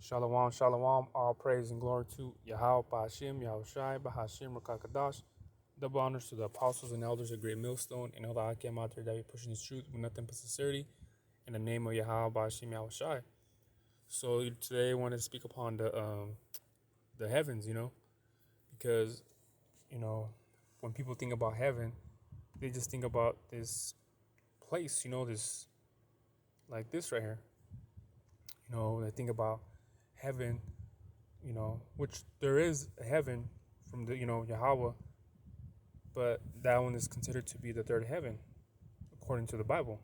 Shalom, shalom, all praise and glory to Yahweh, Ba'ashim, Yahushai, Bahashim, Rakakadash. Double honors to the apostles and elders of Great Millstone and all the Akim out there that be pushing this truth with nothing but sincerity in the name of Yahweh, Ba'ashim, Yahushai. So today I want to speak upon the heavens, because, you know, when people think about heaven, they just think about this place, this, like this right here. They think about heaven, which there is a heaven from the, Yahweh, but that one is considered to be the third heaven, according to the Bible.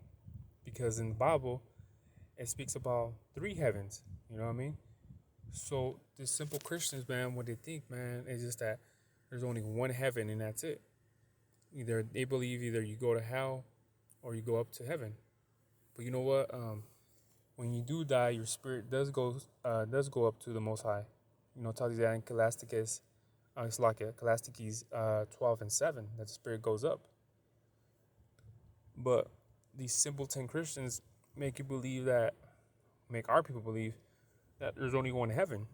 Because in the Bible, it speaks about three heavens, you know what I mean? So the simple Christians, man, what they think, man, is just that there's only one heaven and that's it. They believe either you go to hell or you go up to heaven. But you know what? When you do die, your spirit does go up to the Most High. Tells you that in Calasticus 12:7, that the spirit goes up. But these simpleton Christians make our people believe that there's only one heaven.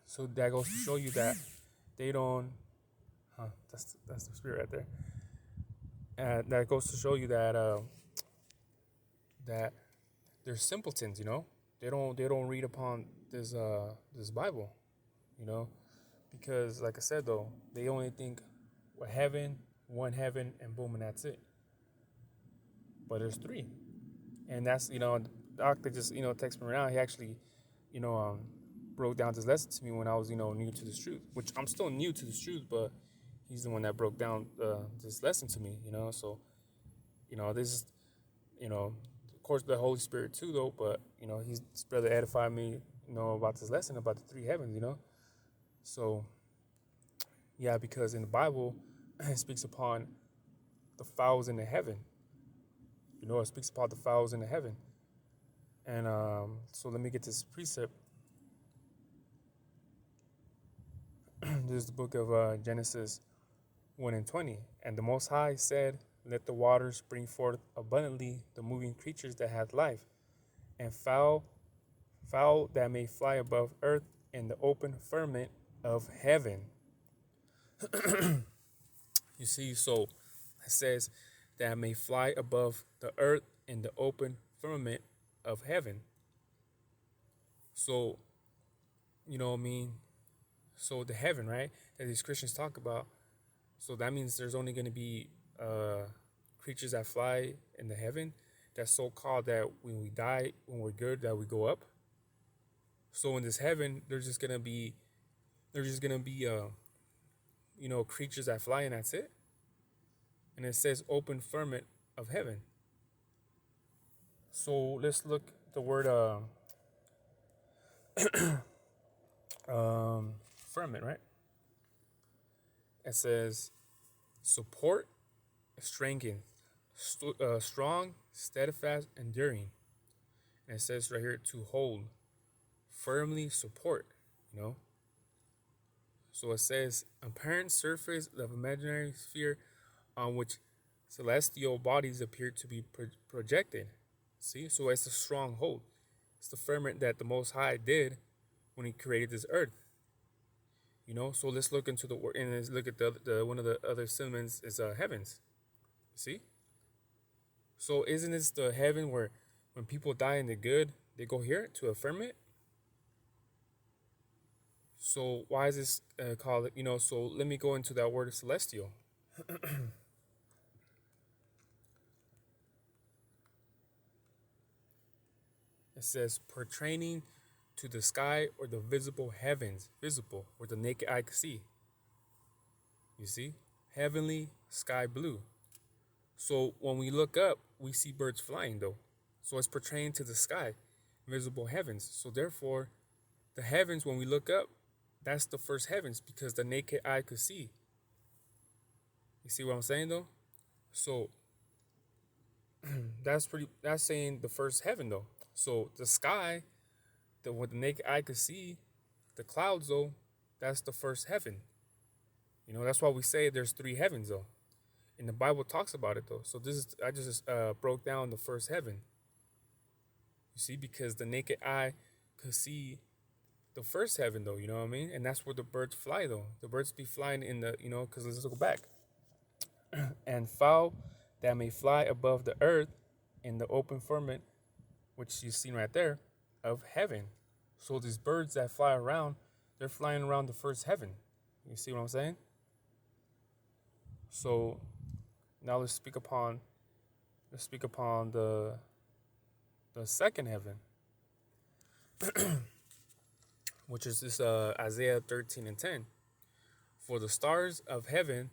So that goes to show you that they don't. That's the spirit right there. And that goes to show you that that they're simpletons. They don't read upon this Bible. Because like I said though, they only think heaven, one heaven, and boom, and that's it. But there's three, and that's the doc that just texted me around. He actually broke down this lesson to me when I was new to this truth, which I'm still new to this truth, but he's the one that broke down this lesson to me. So this is of course the Holy Spirit too though, but he's brother edified me about this lesson about the three heavens. So yeah, because in the Bible it speaks upon the fowls in the heaven. It speaks about the fowls in the heaven. And so let me get this precept. This is the book of Genesis 1:20. And the Most High said, let the waters bring forth abundantly the moving creatures that have life, and fowl that may fly above earth in the open firmament of heaven. You see, so it says that may fly above the earth in the open firmament of heaven. So, what I mean? So the heaven, right, that these Christians talk about, so that means there's only going to be creatures that fly in the heaven. That's so called that when we die, when we're good, that we go up. So in this heaven, there's just gonna be creatures that fly, and that's it. And it says open firmament of heaven. So let's look at the word firmament, right? It says support, strengthen, strong, steadfast, enduring. And it says right here to hold, firmly support, So it says apparent surface of imaginary sphere on which celestial bodies appear to be projected. See, so it's a strong hold. It's the firmament that the Most High did when He created this earth. So let's look into the word and let's look at the one of the other synonyms is heavens. See. So isn't this the heaven where when people die in the good, they go here to a firmament? So why is this called? So let me go into that word celestial. It says pertaining to the sky or the visible heavens, visible where the naked eye can see. You see, heavenly, sky blue. So when we look up, we see birds flying though. So it's pertaining to the sky, visible heavens. So therefore, the heavens when we look up, that's the first heavens because the naked eye could see. You see what I'm saying though? So that's saying the first heaven though. So the sky, what the naked eye could see, the clouds though, that's the first heaven. That's why we say there's three heavens though. And the Bible talks about it though. So I just broke down the first heaven. You see, because the naked eye could see the first heaven, though. You know what I mean? And that's where the birds fly, though. The birds be flying in the, because let's go back. And fowl that may fly above the earth in the open firmament, which you've seen right there, of heaven. So these birds that fly around, they're flying around the first heaven. You see what I'm saying? So now let's speak upon the second heaven, which is this Isaiah 13:10. For the stars of heaven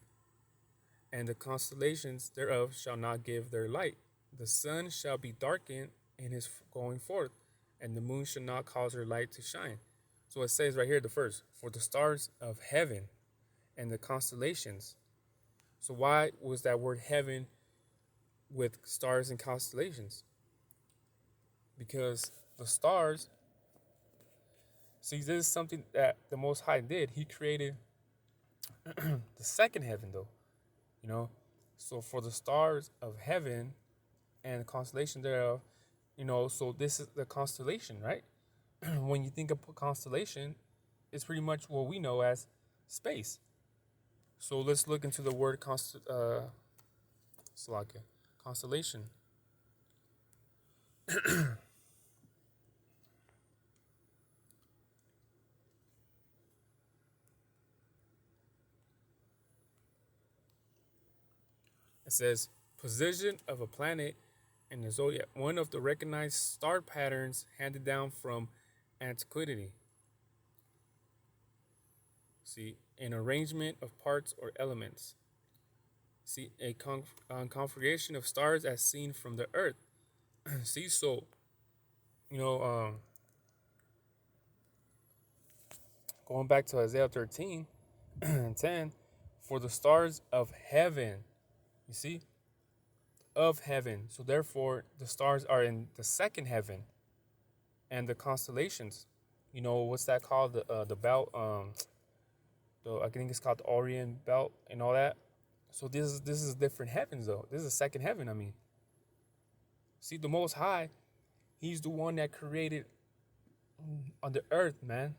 and the constellations thereof shall not give their light. The sun shall be darkened in his going forth, and the moon shall not cause her light to shine. So it says right here, the first, for the stars of heaven and the constellations. So why was that word heaven with stars and constellations? Because the stars, see, this is something that the Most High did. He created the second heaven, though, you know. So for the stars of heaven and the constellation thereof, so this is the constellation, right? When you think of constellation, it's pretty much what we know as space. So let's look into the word constellation. It says position of a planet in the zodiac, one of the recognized star patterns handed down from antiquity. See, an arrangement of parts or elements. See, a configuration of stars as seen from the earth. See, so, you know, going back to Isaiah 13 and 10, for the stars of heaven, you see, of heaven. So therefore, the stars are in the second heaven, and the constellations. What's that called? The belt. I think it's called the Orient Belt and all that. So this is different heavens, though. This is the second heaven. I mean, see, the Most High, He's the one that created on the earth, man.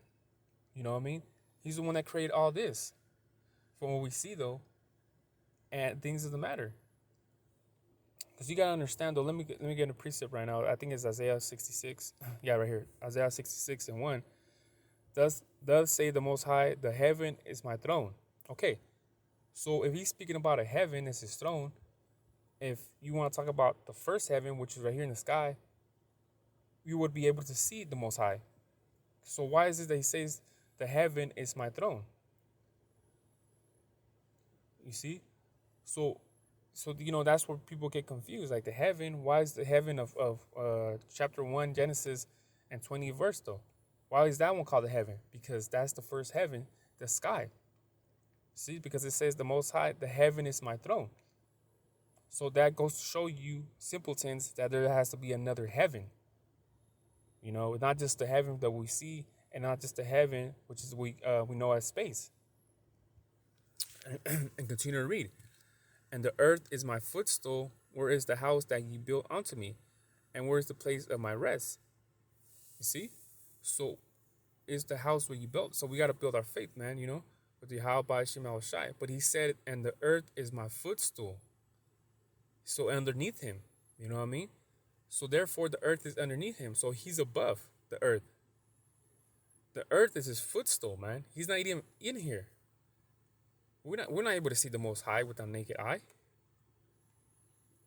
You know what I mean? He's the one that created all this. From what we see, though, and things of the matter. Because you gotta understand, though. Let me get a precept right now. I think it's Isaiah 66. Yeah, right here. Isaiah 66:1. Does say the Most High, the heaven is my throne. Okay, so if he's speaking about a heaven as his throne, if you want to talk about the first heaven, which is right here in the sky, you would be able to see the Most High. So why is it that he says the heaven is my throne? You see? So that's where people get confused. Like the heaven, why is the heaven of chapter 1 Genesis and 20 verse, though? Why is that one called the heaven? Because that's the first heaven, the sky. See, because it says the Most High, the heaven is my throne. So that goes to show you, simpletons, that there has to be another heaven. Not just the heaven that we see, and not just the heaven which is we know as space. And continue to read. And the earth is my footstool. Where is the house that ye built unto me? And where is the place of my rest? You see? So it's the house where you built. So we got to build our faith, man, with the how by Shemal Shai. But he said, and the earth is my footstool. So underneath him, you know what I mean? So therefore the earth is underneath him. So he's above the earth. The earth is his footstool, man. He's not even in here. We're not able to see the Most High with our naked eye.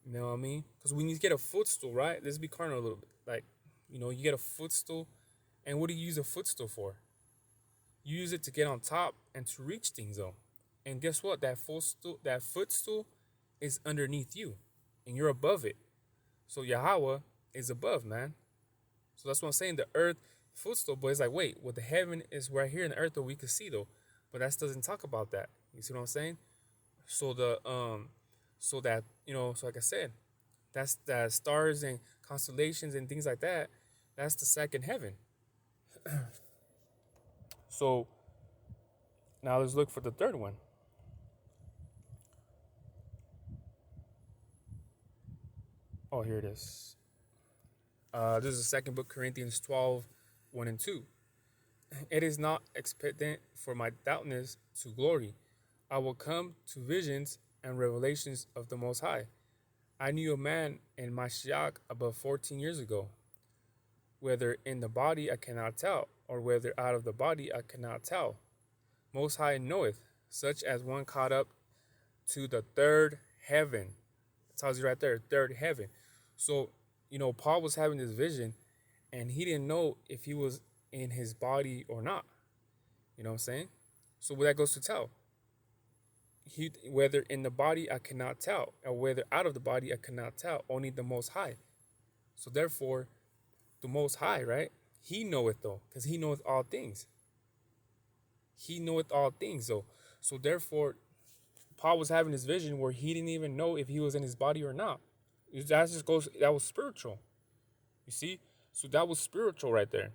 You know what I mean? Because when you get a footstool, right? Let's be carnal a little bit. Like, you get a footstool. And what do you use a footstool for? You use it to get on top and to reach things, though. And guess what? That footstool is underneath you. And you're above it. So Yahweh is above, man. So that's what I'm saying. The earth footstool. But it's like, wait, well, the heaven is right here in the earth that we can see, though. But that doesn't talk about that. You see what I'm saying? So so like I said, that's the stars and constellations and things like that. That's the second heaven. So now let's look for the third one. Oh, here it is. This is the second book, Corinthians 12, 1 and 2. It is not expedient for my doubtness to glory. I will come to visions and revelations of the Most High. I knew a man in Mashiach above 14 years ago. Whether in the body I cannot tell, or whether out of the body I cannot tell. Most High knoweth, such as one caught up to the third heaven. It tells you right there, third heaven. So, Paul was having this vision, and he didn't know if he was in his body or not. You know what I'm saying? So what that goes to tell. Whether in the body I cannot tell, or whether out of the body I cannot tell. Only the Most High. So therefore, the Most High, right? He knoweth though, because he knoweth all things. He knoweth all things though. So therefore, Paul was having this vision where he didn't even know if he was in his body or not. That was spiritual. You see? So that was spiritual right there.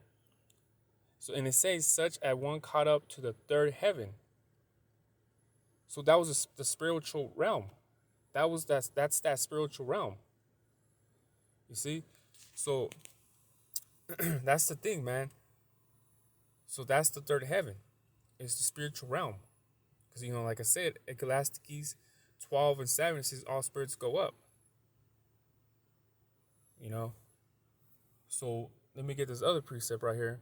So, and it says, such as one caught up to the third heaven. So that was the spiritual realm. That's that spiritual realm. You see? So that's the thing, man. So that's the third heaven. It's the spiritual realm. Because, like I said, Ecclesiastes 12 and 7 says all spirits go up. So let me get this other precept right here.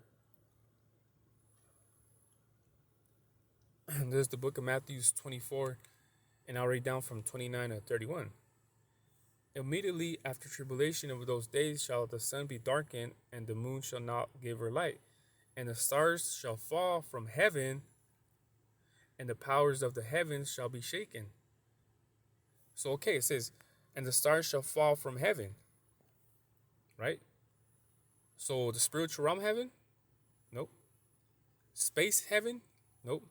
There's the book of Matthew 24, and I'll read down from 29 to 31. Immediately after tribulation of those days shall the sun be darkened, and the moon shall not give her light, and the stars shall fall from heaven, and the powers of the heavens shall be shaken. So, okay, it says, and the stars shall fall from heaven, right? So, the spiritual realm heaven? Nope. Space heaven? Nope.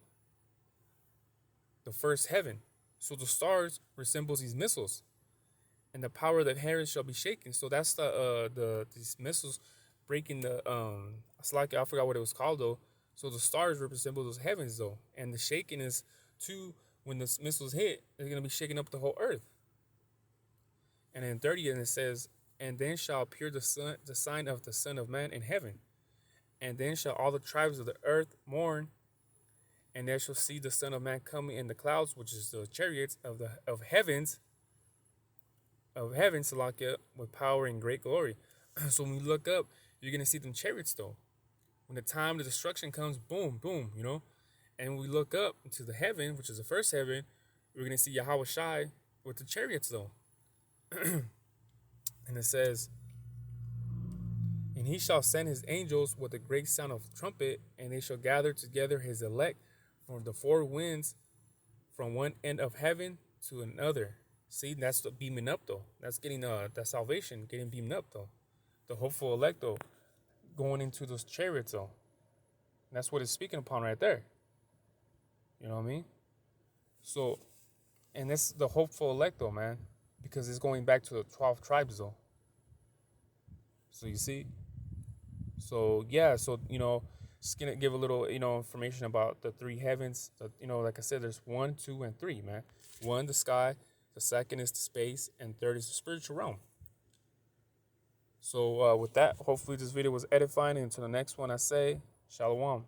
The first heaven. So, the stars resembles these missiles, and the power of the heavens shall be shaken. So, that's these missiles breaking the, I forgot what it was called, though. So the stars resemble those heavens, though. And the shaking is, too, when the missiles hit, they're going to be shaking up the whole earth. And in 30, and it says, and then shall appear the sign of the Son of Man in heaven. And then shall all the tribes of the earth mourn, and they shall see the Son of Man coming in the clouds, which is the chariots of heavens, Salakia, with power and great glory. So when you look up, you're going to see them chariots, though. When the time of destruction comes, boom, boom, And when we look up into the heaven, which is the first heaven, we're going to see Yahweh Shai with the chariots, though. And it says, and he shall send his angels with a great sound of trumpet, and they shall gather together his elect from the four winds, from one end of heaven to another. See, that's the beaming up, though. That's getting that salvation, getting beamed up, though. The hopeful elect, though, going into those chariots, though. And that's what it's speaking upon right there. You know what I mean? So, and this is the hopeful elect, though, man, because it's going back to the 12 tribes, though. So you see? So, yeah, so, just gonna give a little, information about the three heavens. Like I said, there's 1, 2, and 3, man. 1, the sky. The second is the space. And third is the spiritual realm. So with that, hopefully this video was edifying. And until the next one, I say, Shalom.